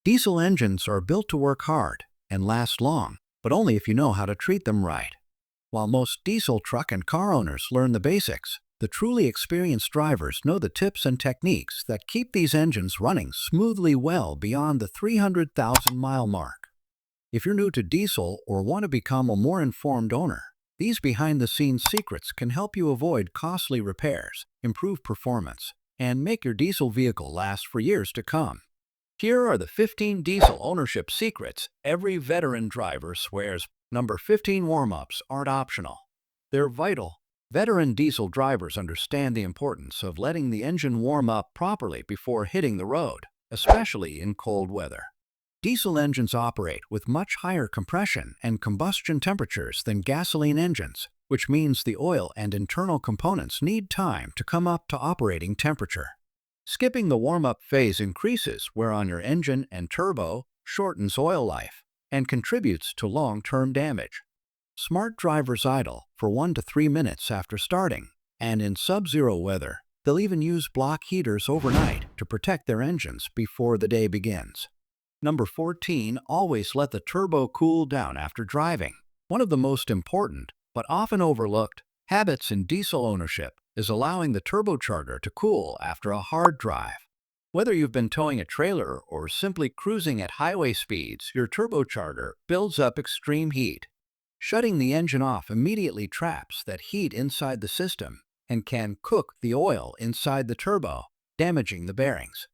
Diesel engines are built to work hard and last long, but only if you know how to treat them right. While most diesel truck and car owners learn the basics, the truly experienced drivers know the tips and techniques that keep these engines running smoothly well beyond the 300,000-mile mark. If you're new to diesel or want to become a more informed owner, these behind-the-scenes secrets can help you avoid costly repairs, improve performance, and make your diesel vehicle last for years to come. Here are the 15 diesel ownership secrets every veteran driver swears. Number 15. Warm-ups aren't optional. They're vital. Veteran diesel drivers understand the importance of letting the engine warm up properly before hitting the road, especially in cold weather. Diesel engines operate with much higher compression and combustion temperatures than gasoline engines, which means the oil and internal components need time to come up to operating temperature. Skipping the warm-up phase increases wear on your engine and turbo, shortens oil life, and contributes to long-term damage. Smart drivers idle for 1 to 3 minutes after starting, and in sub-zero weather, they'll even use block heaters overnight to protect their engines before the day begins. Number 14. Always let the turbo cool down after driving. One of the most important, but often overlooked, habits in diesel ownership is allowing the turbocharger to cool after a hard drive. Whether you've been towing a trailer or simply cruising at highway speeds, your turbocharger builds up extreme heat. Shutting the engine off immediately traps that heat inside the system and can cook the oil inside the turbo, damaging the bearings.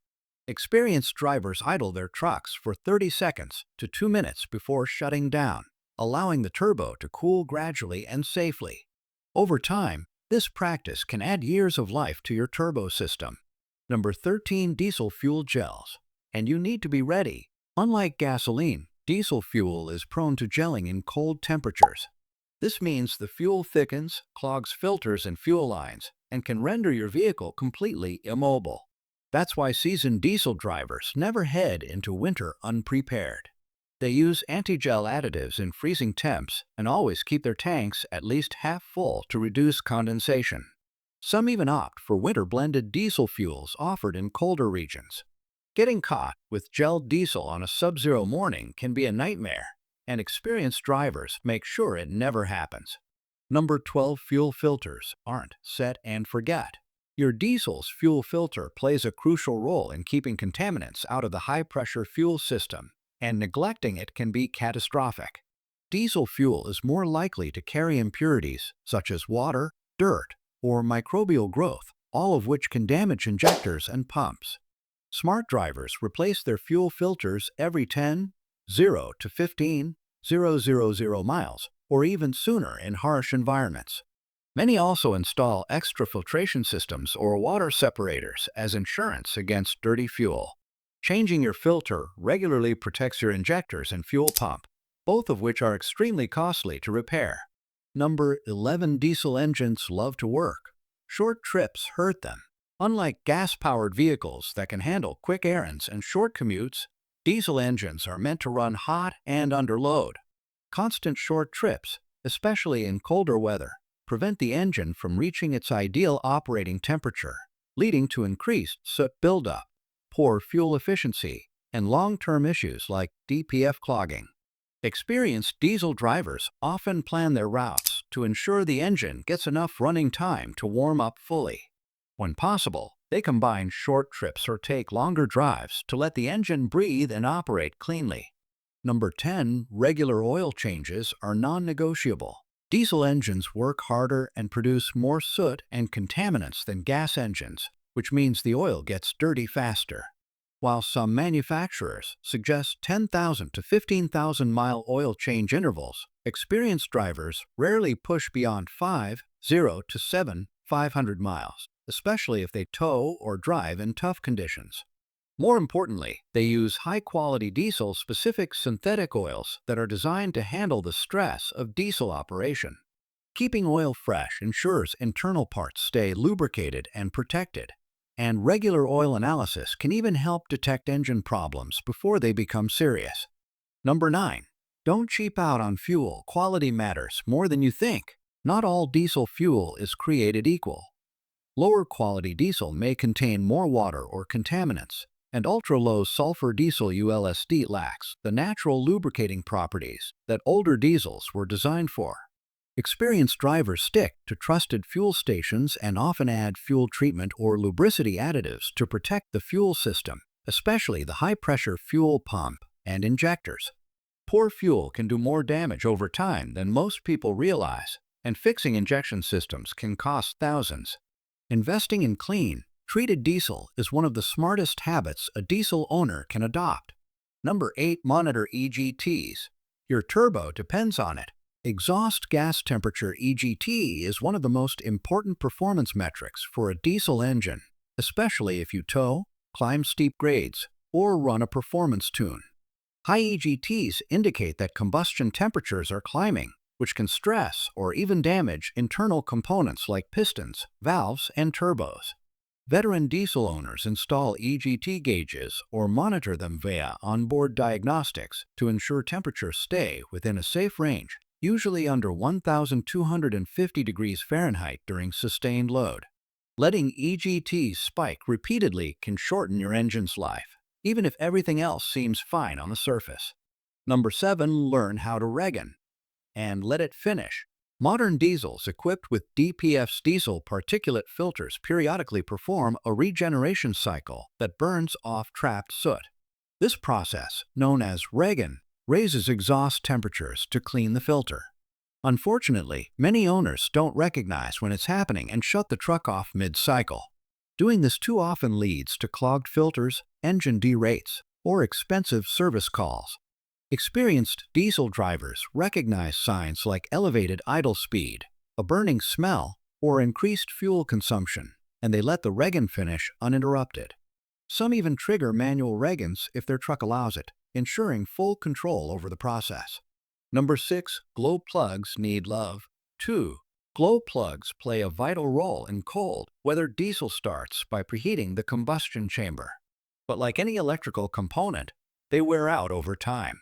Experienced drivers idle their trucks for 30 seconds to 2 minutes before shutting down, allowing the turbo to cool gradually and safely. Over time, this practice can add years of life to your turbo system. Number 13. Diesel fuel gels. And you need to be ready. Unlike gasoline, diesel fuel is prone to gelling in cold temperatures. This means the fuel thickens, clogs filters and fuel lines, and can render your vehicle completely immobile. That's why seasoned diesel drivers never head into winter unprepared. They use anti-gel additives in freezing temps and always keep their tanks at least half full to reduce condensation. Some even opt for winter-blended diesel fuels offered in colder regions. Getting caught with gelled diesel on a sub-zero morning can be a nightmare, and experienced drivers make sure it never happens. Number 12. Fuel filters aren't set and forget. Your diesel's fuel filter plays a crucial role in keeping contaminants out of the high-pressure fuel system, and neglecting it can be catastrophic. Diesel fuel is more likely to carry impurities such as water, dirt, or microbial growth, all of which can damage injectors and pumps. Smart drivers replace their fuel filters every 10, 0 to 15, 000 miles, or even sooner in harsh environments. Many also install extra filtration systems or water separators as insurance against dirty fuel. Changing your filter regularly protects your injectors and fuel pump, both of which are extremely costly to repair. Number 11. Diesel engines love to work. Short trips hurt them. Unlike gas-powered vehicles that can handle quick errands and short commutes, diesel engines are meant to run hot and under load. Constant short trips, especially in colder weather, prevent the engine from reaching its ideal operating temperature, leading to increased soot buildup, poor fuel efficiency, and long-term issues like DPF clogging. Experienced diesel drivers often plan their routes to ensure the engine gets enough running time to warm up fully. When possible, they combine short trips or take longer drives to let the engine breathe and operate cleanly. Number 10. Regular oil changes are non-negotiable. Diesel engines work harder and produce more soot and contaminants than gas engines, which means the oil gets dirty faster. While some manufacturers suggest 10,000 to 15,000 mile oil change intervals, experienced drivers rarely push beyond 0 to 500 miles, especially if they tow or drive in tough conditions. More importantly, they use high-quality diesel-specific synthetic oils that are designed to handle the stress of diesel operation. Keeping oil fresh ensures internal parts stay lubricated and protected, and regular oil analysis can even help detect engine problems before they become serious. Number 9. Don't cheap out on fuel. Quality matters more than you think. Not all diesel fuel is created equal. Lower quality diesel may contain more water or contaminants, And ultra-low sulfur diesel ULSD lacks the natural lubricating properties that older diesels were designed for. Experienced drivers stick to trusted fuel stations and often add fuel treatment or lubricity additives to protect the fuel system, especially the high-pressure fuel pump and injectors. Poor fuel can do more damage over time than most people realize, and fixing injection systems can cost thousands. Investing in clean, treated diesel is one of the smartest habits a diesel owner can adopt. Number 8. Monitor EGTs. Your turbo depends on it. Exhaust gas temperature EGT is one of the most important performance metrics for a diesel engine, especially if you tow, climb steep grades, or run a performance tune. High EGTs indicate that combustion temperatures are climbing, which can stress or even damage internal components like pistons, valves, and turbos. Veteran diesel owners install EGT gauges or monitor them via onboard diagnostics to ensure temperatures stay within a safe range, usually under 1,250 degrees Fahrenheit during sustained load. Letting EGTs spike repeatedly can shorten your engine's life, even if everything else seems fine on the surface. Number 7. Learn how to regen and let it finish. Modern diesels equipped with DPF's diesel particulate filters periodically perform a regeneration cycle that burns off trapped soot. This process, known as regen, raises exhaust temperatures to clean the filter. Unfortunately, many owners don't recognize when it's happening and shut the truck off mid-cycle. Doing this too often leads to clogged filters, engine derates, or expensive service calls. Experienced diesel drivers recognize signs like elevated idle speed, a burning smell, or increased fuel consumption, and they let the regen finish uninterrupted. Some even trigger manual regens if their truck allows it, ensuring full control over the process. Number 6. Glow plugs need love. 2. Glow plugs play a vital role in cold weather diesel starts by preheating the combustion chamber. But like any electrical component, they wear out over time.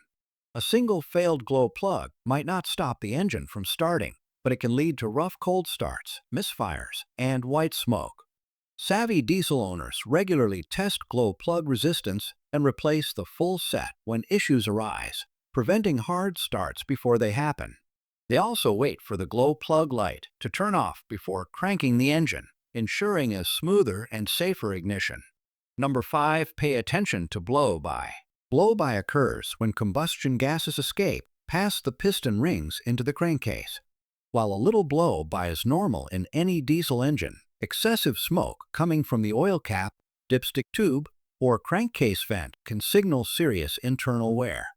A single failed glow plug might not stop the engine from starting, but it can lead to rough cold starts, misfires, and white smoke. Savvy diesel owners regularly test glow plug resistance and replace the full set when issues arise, preventing hard starts before they happen. They also wait for the glow plug light to turn off before cranking the engine, ensuring a smoother and safer ignition. Number 5. Pay attention to blowby. Blowby occurs when combustion gases escape past the piston rings into the crankcase. While a little blowby is normal in any diesel engine, excessive smoke coming from the oil cap, dipstick tube, or crankcase vent can signal serious internal wear.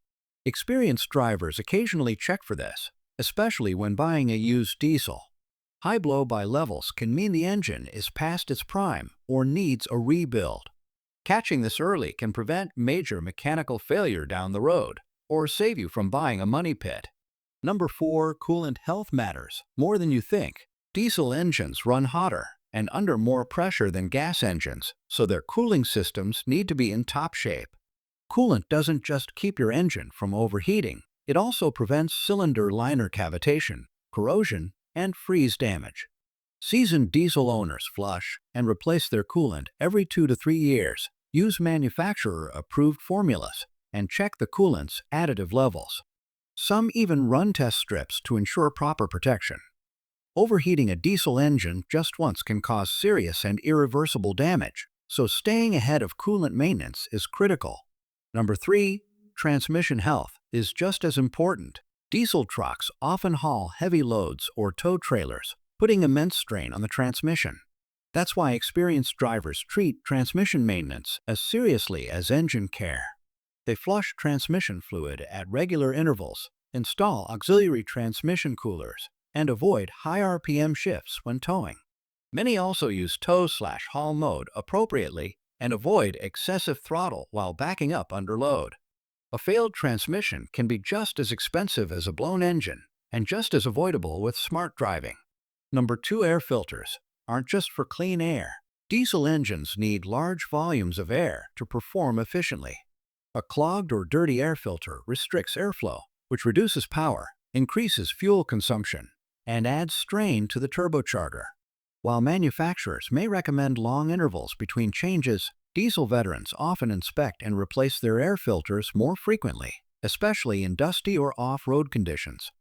Experienced drivers occasionally check for this, especially when buying a used diesel. High blowby levels can mean the engine is past its prime or needs a rebuild. Catching this early can prevent major mechanical failure down the road, or save you from buying a money pit. Number 4. Coolant health matters more than you think. Diesel engines run hotter and under more pressure than gas engines, so their cooling systems need to be in top shape. Coolant doesn't just keep your engine from overheating, it also prevents cylinder liner cavitation, corrosion, and freeze damage. Seasoned diesel owners flush and replace their coolant every 2 to 3 years, use manufacturer-approved formulas, and check the coolant's additive levels. Some even run test strips to ensure proper protection. Overheating a diesel engine just once can cause serious and irreversible damage, so staying ahead of coolant maintenance is critical. Number 3. Transmission health is just as important. Diesel trucks often haul heavy loads or tow trailers, putting immense strain on the transmission. That's why experienced drivers treat transmission maintenance as seriously as engine care. They flush transmission fluid at regular intervals, install auxiliary transmission coolers, and avoid high RPM shifts when towing. Many also use tow/haul mode appropriately and avoid excessive throttle while backing up under load. A failed transmission can be just as expensive as a blown engine and just as avoidable with smart driving. Number 2. Air filters aren't just for clean air. Diesel engines need large volumes of air to perform efficiently. A clogged or dirty air filter restricts airflow, which reduces power, increases fuel consumption, and adds strain to the turbocharger. While manufacturers may recommend long intervals between changes, Diesel veterans often inspect and replace their air filters more frequently, especially in dusty or off-road conditions.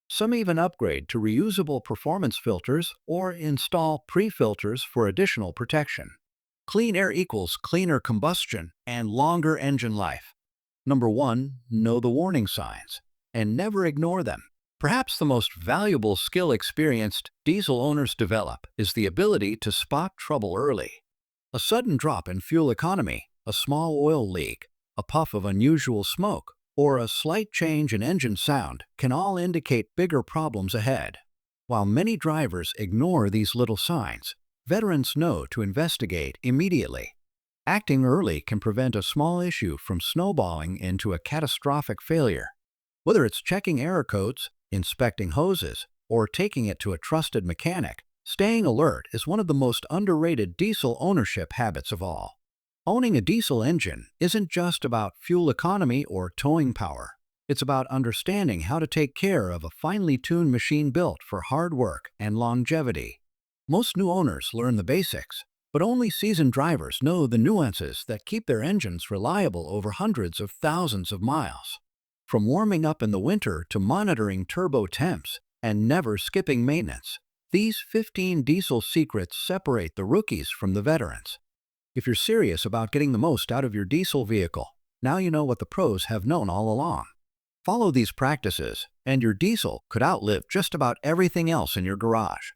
Some even upgrade to reusable performance filters or install pre-filters for additional protection. Clean air equals cleaner combustion and longer engine life. Number 1. Know the warning signs and never ignore them. Perhaps the most valuable skill experienced diesel owners develop is the ability to spot trouble early. A sudden drop in fuel economy, a small oil leak, a puff of unusual smoke, or a slight change in engine sound can all indicate bigger problems ahead. While many drivers ignore these little signs, veterans know to investigate immediately. Acting early can prevent a small issue from snowballing into a catastrophic failure. Whether it's checking error codes, inspecting hoses, or taking it to a trusted mechanic, staying alert is one of the most underrated diesel ownership habits of all. Owning a diesel engine isn't just about fuel economy or towing power. It's about understanding how to take care of a finely tuned machine built for hard work and longevity. Most new owners learn the basics, but only seasoned drivers know the nuances that keep their engines reliable over hundreds of thousands of miles. From warming up in the winter to monitoring turbo temps and never skipping maintenance, these 15 diesel secrets separate the rookies from the veterans. If you're serious about getting the most out of your diesel vehicle, now you know what the pros have known all along. Follow these practices, and your diesel could outlive just about everything else in your garage.